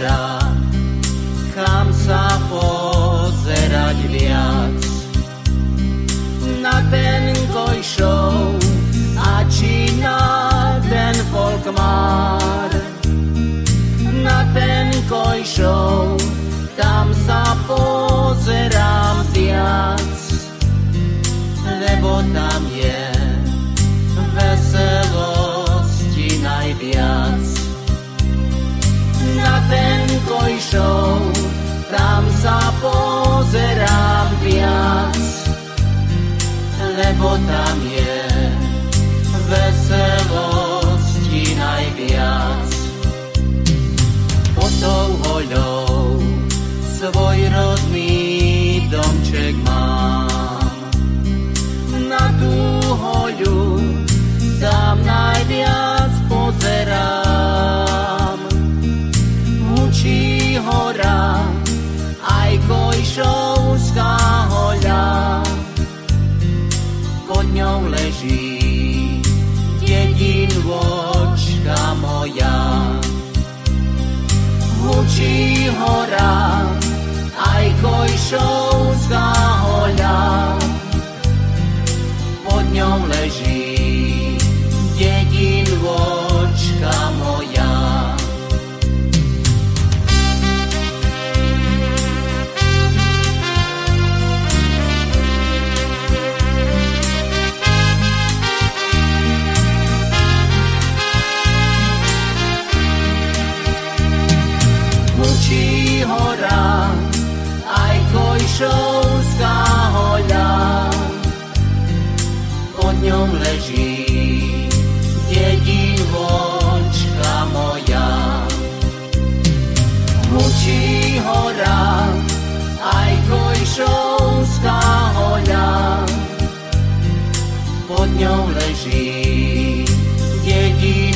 hora, kam sa pozerať viac. Na ten Gojšov a či na ten Folkmar. Na ten Gojšov, tam sa pozerám viac, lebo tam je veselosti najviac. Na ten Gojšov, tam sa pozerám viac, lebo tam je veselosti najviac. Pod tou hoľou svoj rodný domček mám. Na tú hoľu tam najviac pozerám. Hučí hora, aj Gojšovská hoľa. Pod ňou leží dedinôčka moja. Hučí hora, aj Gojšovská hoľa. Pod ňou leží dedinôčka moja. Hučí hora, aj Gojšovská hoľa. Pod ňou leží dedinôčka moja. Hučí hora, aj Gojšovská hoľa. Pod ňou leží dedinôčka